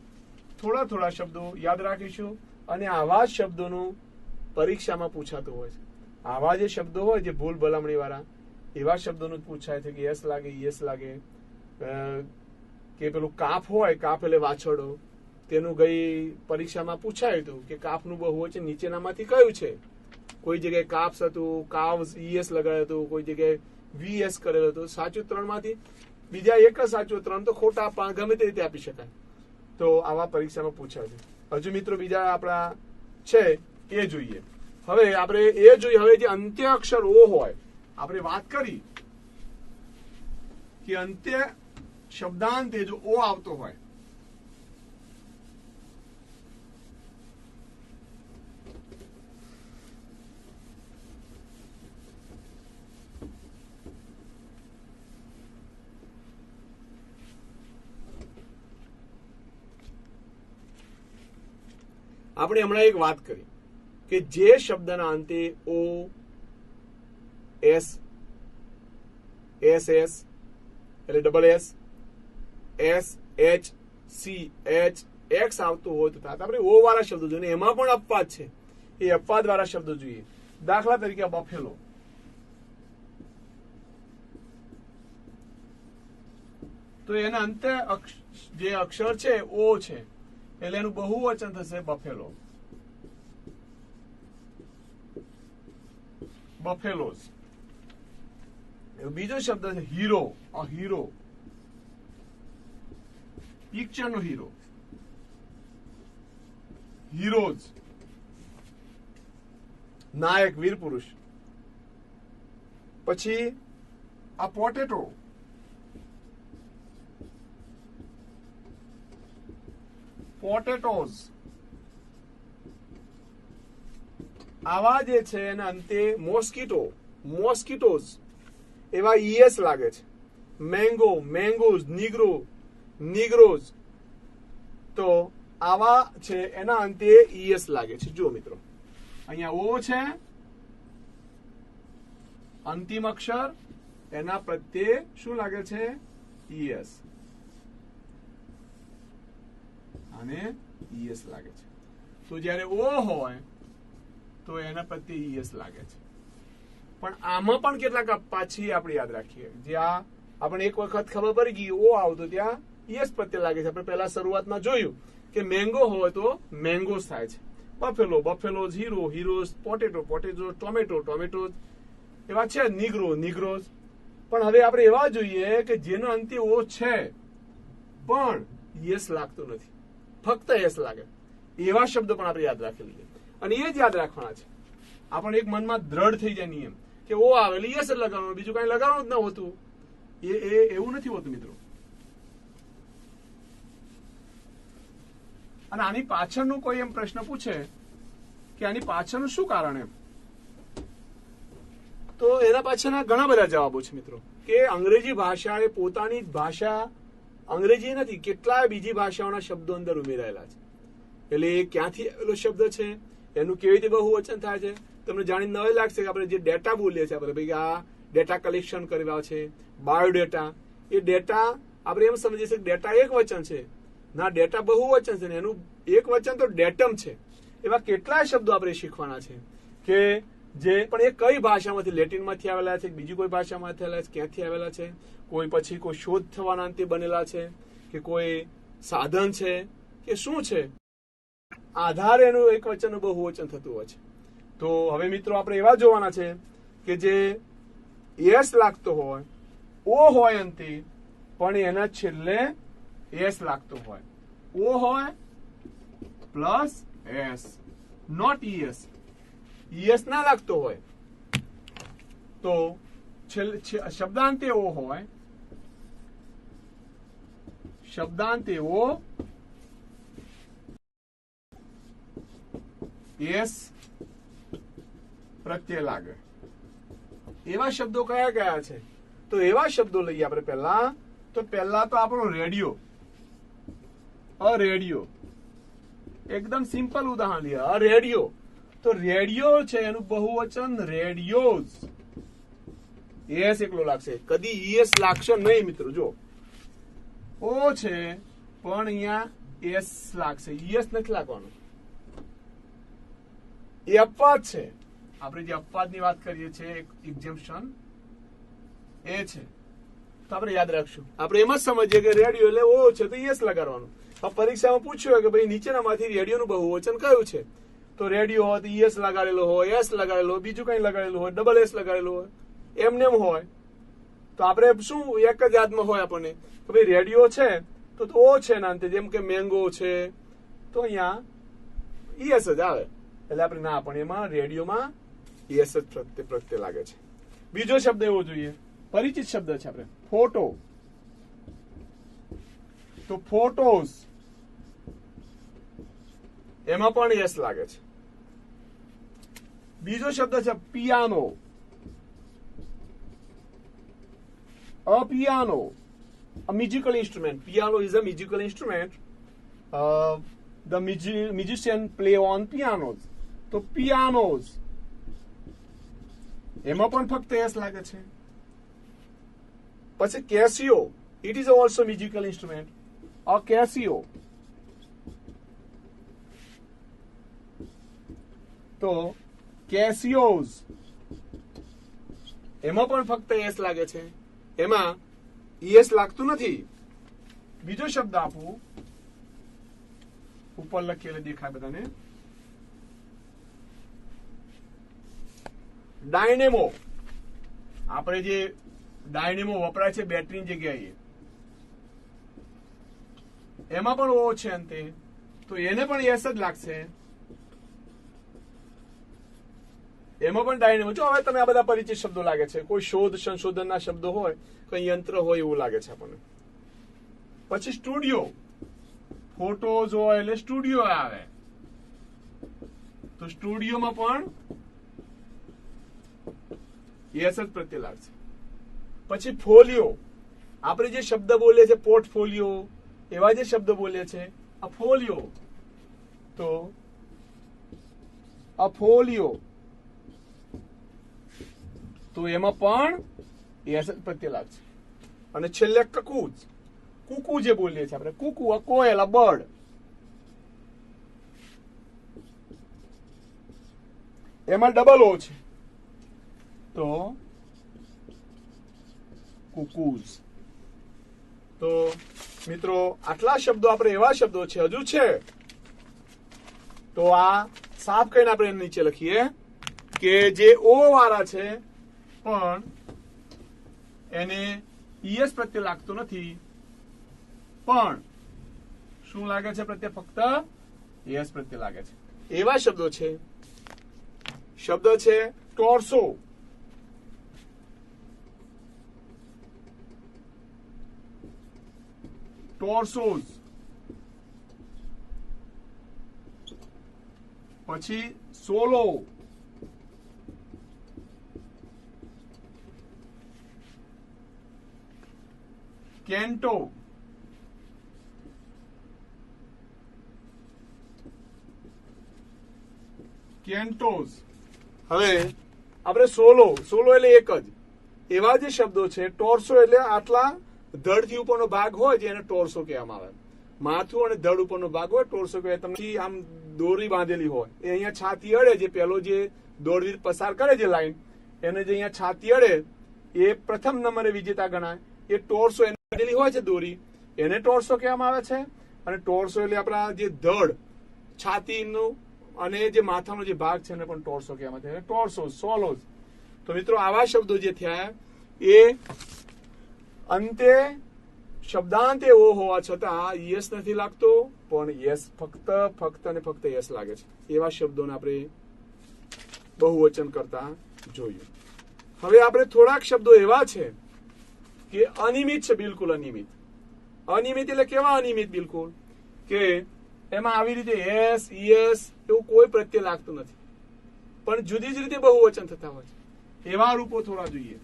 થોડા થોડા શબ્દો યાદ રાખીશું. અને આવા શબ્દોનું પરીક્ષામાં પૂછાતું હોય છે. આવા જે શબ્દો હોય જે ભૂલ ભલામણી વાળા, એવા શબ્દોનું પૂછાય છે કે યસ લાગે, યસ લાગે. કે પેલું કાફ હોય, કાફ એટલે વાછરડો, તેનું ગઈ પરીક્ષામાં પૂછાયું હતું કે કાફનું બહુવચન નીચેનામાંથી કયું છે? કોઈ જગ્યાએ કાપ્સ હતું, કાવ્સ, ઈએસ લગાડ્યું હતું, કોઈ જગ્યાએ વીએસ કરેલો હતો. સાચું 3 માંથી બીજા એક જ સાચું, 3 તો ખોટા, ગમે તે રીતે આપી શકાય. તો આવા પરીક્ષામાં પૂછાય છે. હજુ મિત્રો બીજા આપણા છે એ જોઈએ. હવે આપણે એ જોઈએ, હવે જે અંત્ય અક્ષર ઓ હોય, આપણે વાત કરી કે અંત્ય શબ્દાંતે જો ઓ આવતો હોય, આપણે હમણાં એક વાત કરી કે જે શબ્દના અંતે ઓ, એસ, એસ એસ એટલે double S, S H, C H, x આવતું હોય તો આપણે ઓ વાળા શબ્દો જોઈએ. એમાં પણ અપવાદ છે, એ અપવાદ વાળા શબ્દો જોઈએ. દાખલા તરીકે બફેલો, તો એના અંતે જે અક્ષર છે ઓ છે એટલે એનું બહુવચન થશે બફેલો, બફેલોઝ. બીજો શબ્દ છે હીરો, અ હીરો, પિક્ચરનો હીરો, હીરોઝ, નાયક, વીર પુરુષ. પછી આ પોટેટો, પોટેટોઝ. આવા જે છે એના અંતે મોસ્કીટો, મોસ્કીટોઝ, એવા ઈએસ લાગે છે. Mango, mangoes, negro, negroes. તો આવા છે એના અંતે ઈએસ લાગે છે. જુઓ મિત્રો, અહીંયા ઓ છે અંતિમ અક્ષર, એના પ્રત્યે શું લાગે છે? ઈએસ. અને ઈએસ લાગે છે. તો જ્યારે ઓ હોય તો એના પ્રત્યે ઈએસ લાગે છે. પણ આમાં પણ કેટલાક પાછી આપણે યાદ રાખીએ. જ્યાં આપણે એક વખત ખબર પડી ગઈ ઓ આવતો ત્યાં ઈએસ પ્રત્યે લાગે છે. આપણે પહેલા શરૂઆતમાં જોયું કે મેંગો હોય તો મેંગોસ થાય છે. Buffalo, buffaloes, hero, heroes, potato, potato, tomato, tomatoes, એવા છે. નીગ્રો, નીગ્રોઝ. પણ હવે આપણે એવા જોઈએ કે જેનો અંતે ઓ છે પણ યસ લાગતો નથી, ફક્ત યસ લાગે. એવા શબ્દો પણ આપણે યાદ રાખી લઈએ. અને એ જ યાદ રાખવાના છે. આપણને એક મનમાં દ્રઢ થઈ જાય નિયમ કે ઓ આવે એટલે યસ લગાવવાનું, બીજું કઈ લગાવવાનું જ ન હોતું. એવું નથી હોતું મિત્રો. અને આની પાછળનું કોઈ એમ પ્રશ્ન પૂછે કે આની પાછળનું શું કારણ એમ, તો એના પાછળના ઘણા બધા જવાબો છે મિત્રો. કે અંગ્રેજી ભાષા એ પોતાની જ ભાષા અંગ્રેજી નથી, કેટલાય બીજી ભાષાઓના શબ્દો અંદર ઉમેરાયેલા છે. એટલે એ ક્યાંથી આવેલો શબ્દ છે એનું કેવી રીતે બહુવચન થાય છે? તમને જાણીને નવાઈ લાગશે કે આપણે જે ડેટા બોલીએ છીએ, આપણે ભાઈ આ ડેટા કલેક્શન કરવા છે, બાયોડેટા, એ ડેટા આપણે એમ સમજીએ છીએ કે ડેટા એક વચન છે. ના, ડેટા બહુવચન છે ને એનું એક વચન તો ડેટમ છે. એવા કેટલાય શબ્દો આપણે શીખવાના છે કે જે પણ એ કઈ ભાષામાંથી, લેટિનમાંથી આવેલા છે, બીજી કોઈ ભાષામાંથી આવેલા છે, ક્યાંથી આવેલા છે, કોઈ પછી કોઈ શોધ થવાના અંતે બનેલા છે કે કોઈ સાધન છે કે શું છે, આધારે એનું એક વચનનું બહુવચન થતું હોય છે. તો હવે મિત્રો આપણે એવા જોવાના છે કે જે એસ લાગતો હોય, ઓ હોય અંતે, પણ એના છેલ્લે એસ લાગતો હોય. ઓ હોય plus S, not ES. ES ના લાગતો હોય તો શબ્દાંતે ઓ હોય, શબ્દાંતે ઓ, એસ પ્રત્યય લાગે. એવા શબ્દો કયા કયા છે? તો એવા શબ્દો લઈએ આપણે પહેલા તો આપણો રેડિયો. રેડિયો એકદમ સિમ્પલ ઉદાહરણ લઈએ. રેડિયો, તો રેડિયો છે એનું બહુવચન રેડિયોઝ. એસ એકલો લાગશે, કદી ઈએસ લાગશે નહીં મિત્રો. જો ઓ છે પણ અહીંયા એસ લાગશે, ઈએસ નથી લાગવાનું. એ અપવાદ છે. આપણે જે અપવાદની વાત કરીએ છીએ, એક્ઝેમ્પશન એ છે, તો આપણે યાદ રાખશું. આપણે એમ જ સમજીએ કે રેડિયો એટલે ઓ છે તો યસ લગાડવાનું. પરીક્ષામાં પૂછ્યું કે ભાઈ નીચેનામાંથી રેડિયોનું બહુવચન કયું છે? તો રેડિયો હોય તો યસ લગાડેલો હોય, એસ લગાડેલો હોય, બીજું કઈ લગાડેલું હોય, ડબલ એસ લગાડેલું હોય, એમને એમ હોય. તો આપણે શું એક જ યાદમાં હોય આપણને કે ભાઈ રેડિયો છે તો ઓ છે ના અંતે, જેમ કે મેંગો છે તો અહીંયા યસ જ આવે. એટલે આપણે ના, પણ એમાં રેડિયોમાં યસ જ પ્રત્યય લાગે છે. બીજો શબ્દ એવો જોઈએ, પરિચિત શબ્દ છે આપણે, ફોટો. તો ફોટોઝ, એમાં પણ યસ લાગે છે. બીજો શબ્દ છે piano. A piano, a musical instrument. Piano is a musical instrument. The musician play on pianos. તો pianos, એમાં પણ ફક્ત એસ લાગે છે. પછી કેસિયો, it is also musical instrument. A Casio, તો Casios, એમાં પણ ફક્ત એસ લાગે છે, એમાં ઈએસ લાગતું નથી. બીજો શબ્દ આપું, ઉપર લખેલો દેખાય બધાને, ડાયનેમો. આપણે જે ડાયનેમો વપરાય છે બેટરીની જગ્યાએ, એમાં પણ ઓ છે અંતે, તો એને પણ યસ જ લાગશે. એમાં પણ ડાયનેમો. જો હવે તમે આ બધા પરિચિત શબ્દો લાગે છે, કોઈ શોધ સંશોધનના શબ્દો હોય, કોઈ યંત્ર હોય એવું લાગે છે આપણને. પછી સ્ટુડિયો, ફોટોઝ હોય એટલે સ્ટુડિયો આવે, તો સ્ટુડિયોમાં પણ યસ જ પ્રત્યય લાગશે. પછી ફોલિયો, આપણે જે શબ્દ બોલીએ છીએ પોર્ટફોલિયો, એવા જે શબ્દ બોલીએ છીએ, આ ફોલિયો, તો આ ફોલિયો, તો એમાં પણ યસ જ પ્રત્યય લાગશે. અને છેલ્લે કકૂજ, કુકુ જે બોલીએ છીએ આપણે, કુકુ, અ કોયલ, અ બર્ડ, એમાં ડબલ ઓ છે, તો કુકુઝ. તો મિત્રો આટલા શબ્દો આપણે એવા શબ્દો છે, હજુ છે તો આ સાફ કરીને આપણે નીચે લખીએ કે જે ઓ વાળા છે પણ એને ઈએસ પ્રત્યે લાગતો નથી, પણ શું લાગે છે પ્રત્યે? ફક્ત યસ પ્રત્યે લાગે છે. એવા શબ્દો છે. શબ્દ છે ટોર્સો. ટોર્સોઝ, પછી સોલો, કેન્ટો, કેન્ટોસ. હવે આપણે સોલો એટલે એક જ એવા જે શબ્દો છે. ટોર્સો એટલે આટલા ધડથી ઉપરનો ભાગ હોય જે એને ટોર્સો કહેવામાં આવે. માથું અને ધડ ઉપરનો ભાગ હોય ટોર્સો કહેવાય. તમને આમ દોરી બાંધેલી હોય એ અહીંયા છાતી અડે, જે પેલો જે દોરવીર પસાર કરે છે લાઈન, એને જે અહીંયા છાતી અડે એ પ્રથમ નંબરે વિજેતા ગણાય. એ ટોર્સો એને બાંધેલી હોય છે દોરી, એને ટોર્સો કહેવામાં આવે છે. અને ટોર્સો એટલે આપણા જે ધડ, છાતીનું અને જે માથાનો જે ભાગ છે એને પણ ટોર્સો કહેવામાં આવે છે. ટોર્સો, સોલોસ. તો મિત્રો આવા શબ્દો જે થયા એ અંતે શબ્દાંતે ઓ હોવા છતાં યસ નથી લાગતો, પણ યસ ફક્ત અને ફક્ત યસ લાગે છે. એવા શબ્દોને આપણે બહુવચન કરતા જોયું. હવે આપણે થોડાક શબ્દો એવા છે કે અનિયમિત છે, બિલકુલ અનિયમિત. અનિયમિત એટલે કેવા અનિયમિત? બિલકુલ કે એમાં આવી રીતે યસ યસ એવું કોઈ પ્રત્યય લાગતું નથી, પણ જુદી જ રીતે બહુવચન થતા હોય છે. એવા રૂપો થોડા જોઈએ.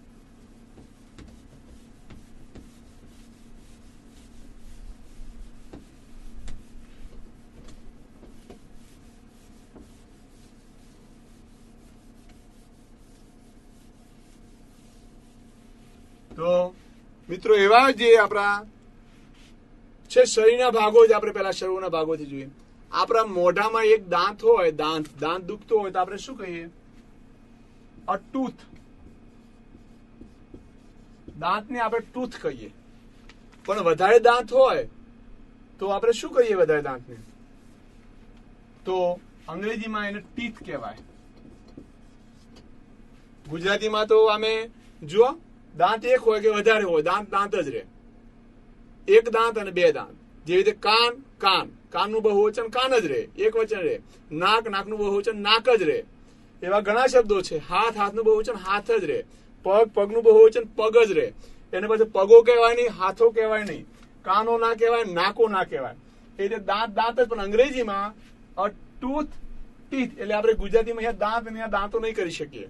તો મિત્રો એવા જે આપણા છે શરીરના ભાગો જ આપણે પેલા શરીરના ભાગોથી જોઈએ. આપણા મોઢામાં એક દાંત હોય, દાંત દુખતો હોય તો આપણે શું કહીએ? અ ટૂથ. દાંતને આપણે ટૂથ કહીએ. પણ વધારે દાંત હોય તો આપણે શું કહીએ? વધારે દાંતને તો અંગ્રેજીમાં એને ટીથ કહેવાય. ગુજરાતીમાં તો અમે જુઓ, દાંત એક હોય કે વધારે હોય, દાંત જ રહે. એક દાંત અને બે દાંત. જેવી રીતે કાનનું બહુવચન કાન જ રહે, એક વચન રહે. નાકનું બહુવચન નાક જ રહે. એવા ઘણા શબ્દો છે. હાથનું બહુવચન હાથ જ રહે. પગનું બહુવચન પગ જ રહે. એને પછી પગો કહેવાય નહીં, હાથો કહેવાય નહીં, કાનો ના કહેવાય, નાકો ના કહેવાય. એ રીતે દાંત જ. પણ અંગ્રેજીમાં અ ટૂથ, ટીથ એટલે આપણે ગુજરાતીમાં અહીંયા દાંત અને દાંતો નહીં કરી શકીએ.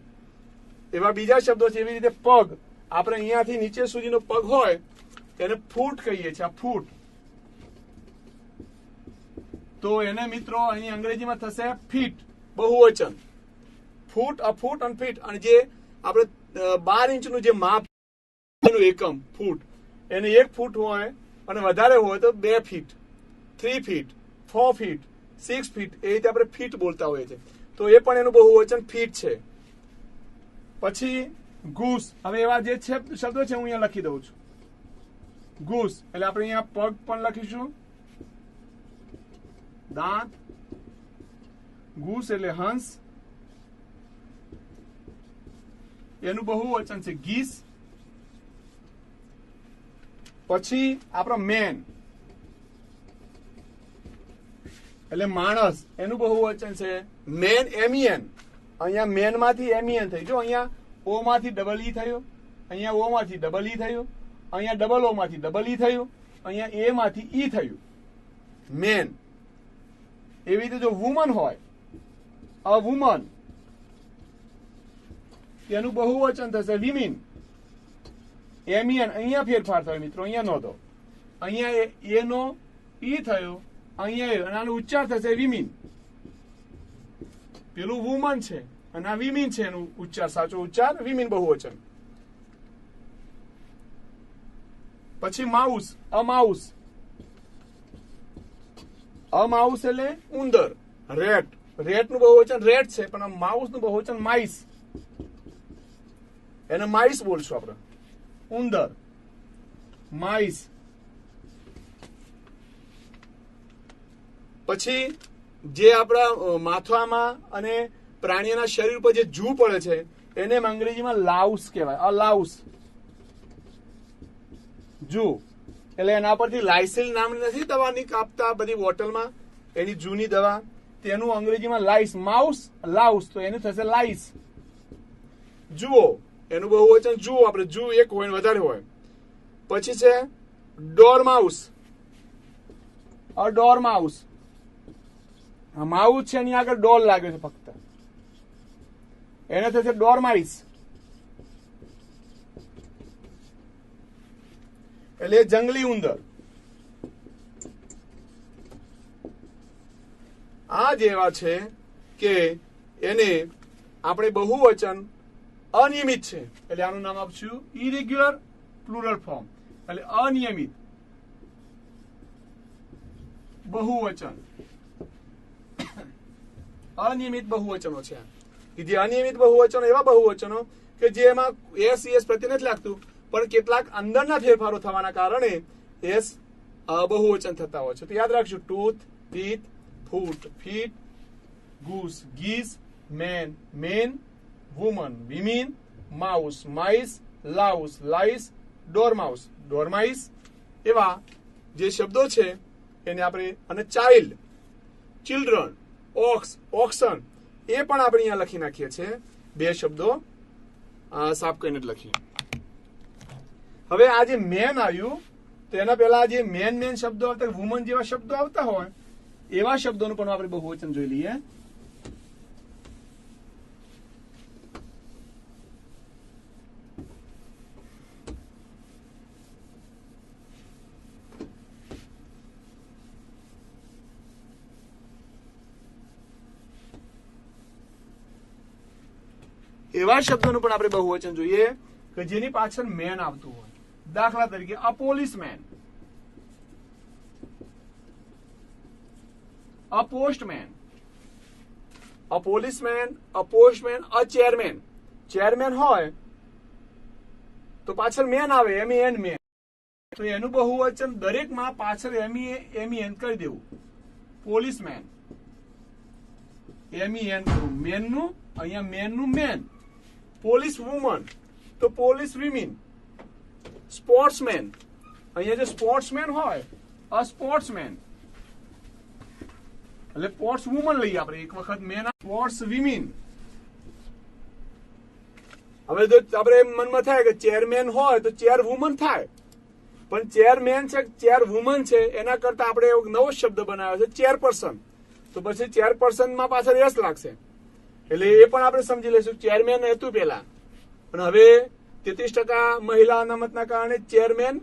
એવા બીજા શબ્દો છે. એવી રીતે પગ, આપણે અહીંયાથી નીચે સુધીનો પગ હોય એને ફૂટ કહીએ છીએ. આ ફૂટ. તો એને મિત્રો અહીં અંગ્રેજીમાં થશે ફીટ, બહુવચન. ફૂટ, અ ફૂટ અને ફીટ. અને જે આપણે 12 ઇંચનું જે માપ એનું એકમ ફૂટ, એને 1 ફૂટ હોય અને વધારે હોય તો 2 ફીટ, 3 ફીટ, 4 ફીટ, 6 ફીટ, એ રીતે આપણે ફીટ બોલતા હોઈએ છીએ. તો એ પણ એનું બહુવચન ફીટ છે. પછી ગૂસ. હવે એવા જે શબ્દો છે હું અહીંયા લખી દઉં છું. ગૂસ એટલે આપણે અહીંયા પગ પણ લખીશું, દાંત. ગૂસ એટલે હંસ, એનું બહુવચન છે ગીસ. પછી આપણો મેન એટલે માણસ, એનું બહુવચન છે મેન, MEN. અહીંયા મેન માંથી MEN થઈ. જો અહીંયા ઓ માંથી ડબલ ઈ થયું, અહીંયા ઓ માંથી ડબલ ઈ થયું, અહીંયા ડબલ ઓ માંથી ડબલ ઈ થયું, અહીંયા એ માંથી ઈ થયું, મેન. એવી રીતે જો વુમન હોય, અ વુમન, એનું બહુવચન થશે વિમિન. MEN અહીંયા ફેરફાર થયો મિત્રો, અહીંયા નહોતો. અહીંયા એનો ઈ થયો, અહીંયા અને આનો ઉચ્ચાર થશે વિમિન. પેલું વુમન છે અને આ વિમિન છે, એનું ઉચ્ચાર, સાચો ઉચ્ચાર વિમિન બહુવચન. પછી માઉસ, અ માઉસ. અ માઉસ એટલે ઉંદર, રેટ. રેટનું બહુવચન રેટ છે, પણ માઉસનું બહુવચન માઈસ. એને માઈસ બોલશું આપણે. ઉંદર, માઈસ. પછી જે આપણા માથામાં અને પ્રાણીઓના શરીર પર જે જૂ પડે છે એને અંગ્રેજીમાં લાઉસ કહેવાય. અ લાઉસ, જૂ. એટલે એના પરથી લાઇસિલ નામની નથી દવાની કાપતા બધી બોટલમાં, એની જૂની દવા, તેનું અંગ્રેજીમાં લાઇસ. માઉસ, લાઉસ, તો એનું થશે લાઇસ. જુઓ, એનું બહુવચન જુઓ. આપણે જુ એક હોય ને વધારે હોય. પછી છે ડોરમાઉસ, અ ડોરમાઉસ. માઉસ છે એની આગળ ડોર લાગ્યો છે ફક્ત, એને થશે ડોરમાઇસ. એટલે જંગલી ઉંદર. આ જેવા છે કે એને આપણે બહુવચન અનિયમિત છે એટલે આનું નામ આપશું ઇરેગ્યુલર પ્લુરલ ફોર્મ, એટલે અનિયમિત બહુવચન. અનિયમિત બહુવચનો છે કે જે અનિયમિત બહુવચનો એવા બહુવચનો કે જેમાં એસ એસ પ્રત્યે નથી લાગતું, પણ કેટલાક અંદરના ફેરફારો થવાના કારણે એસ બહુવચન થતા હોય છે. તો યાદ રાખજો, tooth, teeth, foot, feet, goose, geese, man, men, woman, women, mouse, mice, louse, lice, dormouse, dormice, એવા જે શબ્દો છે એને આપણે, અને ચાઇલ્ડ, ચિલ્ડ્રન, ઓક્સ, ઓક્સન, એ પણ આપણે અહીંયા લખી નાખીએ છીએ. બે શબ્દો સાફ કરીને જ લખીએ. હવે આ જે મેન આવ્યું તો એના પહેલા જે મેન મેન શબ્દો આવતા, વુમન જેવા શબ્દો આવતા હોય એવા શબ્દોનું પણ આપણે બહુવચન જોઈ લઈએ. એવા શબ્દોનું પણ આપણે બહુવચન જોઈએ કે જેની પાછળ મેન આવતું હોય. દાખલા તરીકે a policeman, a postman, a policeman, a postman, a chairman. Chairman હોય તો પાછળ મેન આવે, એન મેન, તો એનું બહુવચન દરેકમાં પાછળ એન કરી દેવું. પોલીસમેન, એન કરવું, મેનનું અહીંયા મેનનું મેન. પોલીસ વુમન તો પોલીસ વિમેન. સ્પોર્ટ્સમેન, અહીંયા જે સ્પોર્ટ્સમેન હોય અ સ્પોર્ટ્સમેન, એટલે સ્પોર્ટ્સ વુમન લઈએ આપણે એક વખત, મેન સ્પોર્ટ્સ વિમેન. હવે જો આપણે મનમાં થાય કે ચેરમેન હોય તો ચેર વુમન થાય, પણ ચેરમેન છે ચેર વુમન છે એના કરતા આપણે એક નવો શબ્દ બનાવ્યો છે ચેરપર્સન, તો પછી ચેરપર્સનમાં પાછળ યસ લાગશે, એટલે એ પણ આપણે સમજી લઈશું. ચેરમેન હતું પેલા, પણ હવે 33% મહિલા અનામતના કારણે ચેરમેન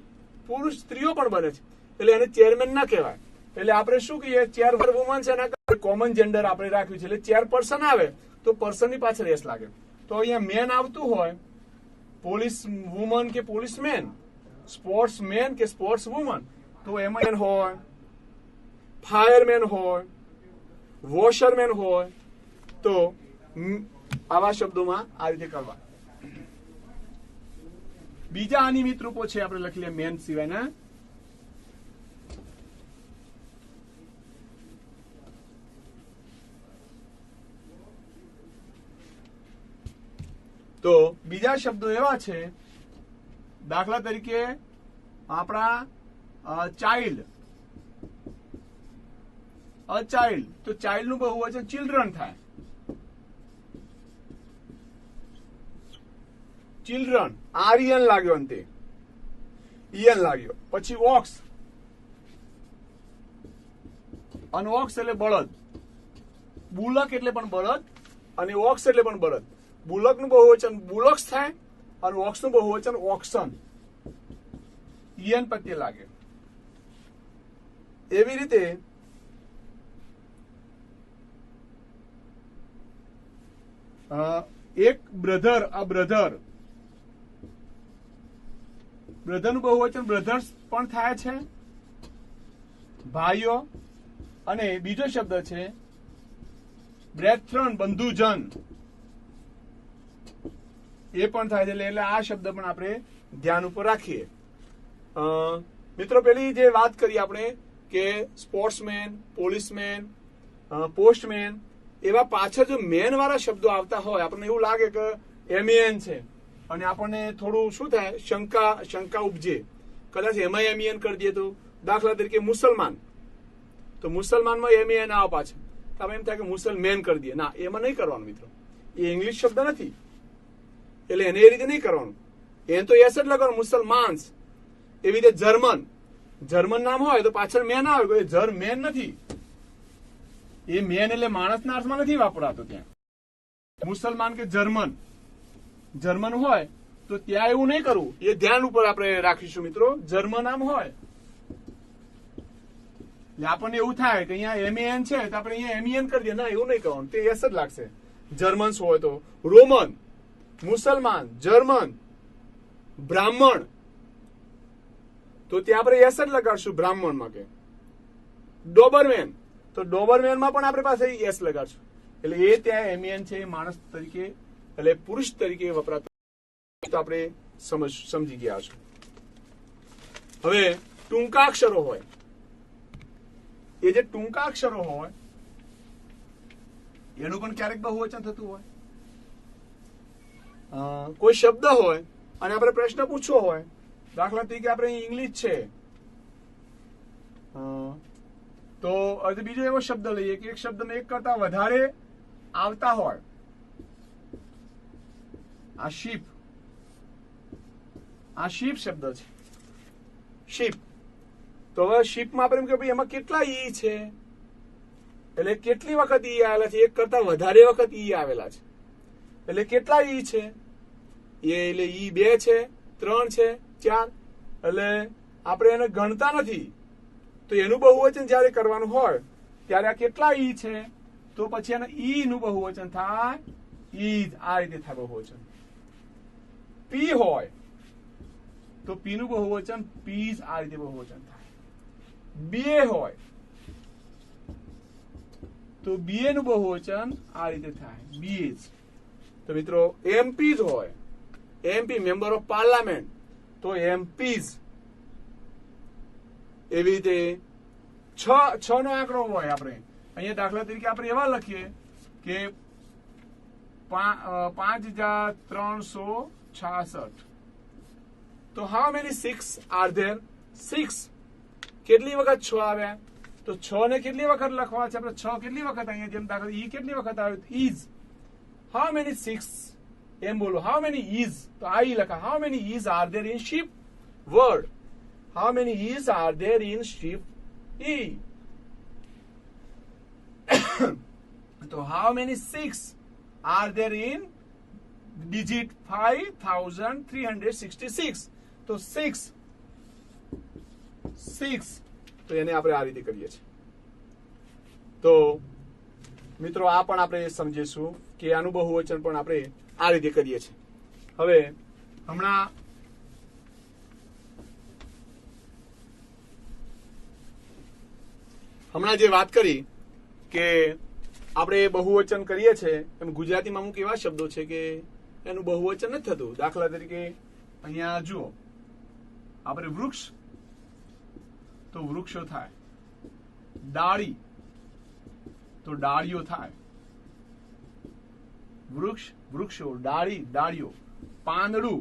પુરુષ સ્ત્રીઓ પણ બને છે, એટલે એને ચેરમેન ના કહેવાય. એટલે આપણે શું કહીએ, ચેર વુમન છે એના કોમન જેન્ડર આપણે રાખ્યું છે, એટલે ચેરપર્સન આવે તો પર્સનની પાછળ એસ લાગે. તો અહીંયા મેન આવતું હોય, પોલીસ વુમન કે પોલીસ મેન, સ્પોર્ટ્સ મેન કે સ્પોર્ટ્સ વુમન, તો એમાં હોય, ફાયરમેન હોય, વોશરમેન હોય, તો આવા શબ્દોમાં આ રીતે કરવા. બીજા અનિયમિત રૂપો છે આપણે લખી લઈએ મેન સિવાયના. તો બીજા શબ્દો એવા છે, દાખલા તરીકે આપણા ચાઇલ્ડ, અ ચાઇલ્ડ, તો ચાઇલ્ડ નું બહુવચન ચિલ્ડ્રન થાય. ચિલ્ડ્રન, આર્યન લાગ્યો અંતે, ઈયન લાગ્યો. પછી ઓક્સ, અને ઓક્સ એટલે બળદ. બુલક એટલે પણ બળદ, અને ઓક્સ એટલે પણ બળદ. બુલક નું બહુવચન બુલક્સ થાય, અને ઓક્સ નું બહુવચન ઓક્સન, ઈયન પ્રત્યે લાગે. એવી રીતે એક બ્રધર, અ બ્રધર, બ્રધરનું બહુવચન બ્રધર્સ પણ થાય છે, ભાઈઓ. અને બીજો શબ્દ છે બ્રેથ્રન, બંધુજન, એ પણ થાય છે. એટલે આ શબ્દ પણ આપણે ધ્યાન ઉપર રાખીએ. મિત્રો, પેલી જે વાત કરી આપણે કે સ્પોર્ટ્સમેન, પોલીસમેન, પોસ્ટમેન, એવા પાછળ જો મેન વાળા શબ્દો આવતા હોય, આપણને એવું લાગે કે એમએન છે, અને આપણને થોડું શું થાય, શંકા ઉપજે, કદાચ એમાં એમએન કરી દઈએ તો. દાખલા તરીકે મુસલમાન, તો મુસલમાનમાં એમએન આવે પાછળ, તો એમ થાય કે મુસલમેન કરી દઈએ. ના, એમાં નહીં કરવાનું મિત્રો, એ ઇંગ્લિશ શબ્દ નથી, એટલે એને એ રીતે નહીં કરવાનું. એને તો એસ જ લગાવવાનું, મુસલમાન્સ. એવી રીતે જર્મન, જર્મન નામ હોય તો પાછળ મેન આવે, જર્મેન નથી, એ મેન એટલે માણસના અર્થમાં નથી વાપરાતો ત્યાં. મુસલમાન કે જર્મન, જર્મન હોય તો ત્યાં એવું નહીં કરવું, એ ધ્યાન ઉપર આપણે રાખીશું મિત્રો. જર્મન નામ હોય એટલે આપણને એવું થાય કે અહીંયા એમએન છે તો આપણે અહીંયા એમએન કરી દઈએ. ના, એવું નહીં કરવાનું, તે એસ જ લાગશે. જર્મન્સ હોય તો રોમન, મુસલમાન, જર્મન, બ્રાહ્મણ, તો ત્યાં આપણે એસ જ લગાડશું બ્રાહ્મણમાં. કે ડોબરમેન, તો ડોબરમેનમાં પણ આપણે પાસે એસ લગાડશું. એટલે એ ત્યાં એમિયન છે, માણસ તરીકે એટલે પુરુષ તરીકે વપરાતો, તો આપણે સમજી ગયા છો. હવે ટૂંકાક્ષરો હોય, એ જે ટૂંકાક્ષરો હોય એનું પણ ક્યારેક બહુવચન થતું હોય. કોઈ શબ્દ હોય અને આપણે પ્રશ્ન પૂછવો હોય, દાખલા તરીકે આપણે ઇંગ્લિશ છે તો બીજો એવો શબ્દ લઈએ કે એક શબ્દમાં એક કરતા વધારે આવતા હોય. આ શીપ શબ્દ છે, શીપ. તો હવે શીપમાં આપણે એમ કે ભાઈ એમાં કેટલા ઈ છે, એટલે કેટલી વખત ઈ આવેલા છે, એક કરતા વધારે વખત ઈ આવેલા છે. એટલે કેટલા ઈ છે, એટલે ઈ 2 છે, 3 છે, 4. એટલે આપણે એને ગણતા નથી. તો એનું બહુવચન જયારે કરવાનું હોય ત્યારે આ કેટલા ઈ છે, તો પછી એના ઈ નું બહુવચન થાય ઈજ. આ રીતે થાય બહુવચન. પી હોય તો પી નું બહુવચન પીજ. આ રીતે બહુવચન થાય. બે હોય તો બીએ નું બહુવચન આ રીતે થાય બીએજ. તો મિત્રો એમપીજ હોય, એમપી મેમ્બર ઓફ પાર્લામેન્ટ, તો એમપીજ. એવી રીતે 6 નો આંકડો હોય. આપણે અહીંયા દાખલા તરીકે આપણે એવા લખીએ કે 5366. તો હાઉ મેની 6 આર ધેર? 6. કેટલી વખત 6 આવ્યા? તો 6 ને કેટલી વખત લખવા છે આપણે? 6 કેટલી વખત અહીંયા જેમ દાખલા ઈ કેટલી વખત આવ્યું? ઇઝ. How many 6? એમ બોલો. How many i's? તો આ ઈ લખા. How many i's are there in ship word? How many i's are there in ship i? તો how many 6 are there in digit 5366? તો 6. તો એને આપણે આ રીતે કરીએ છીએ. તો મિત્રો આ પણ આપણે સમજીશું કે આનું બહુવચન પણ આપણે આ રીતે કરીએ છીએ. હવે હમણાં જે વાત કરી કે આપણે બહુવચન કરીએ છીએ, એમ ગુજરાતીમાં અમુક એવા શબ્દો છે કે એનું બહુવચન નથી થતું. દાખલા તરીકે અહીંયા જુઓ, આપણે વૃક્ષ તો વૃક્ષો થાય, ડાળી તો ડાળીઓ થાય, વૃક્ષ વૃક્ષો, ડાળી ડાળીઓ, પાંદડું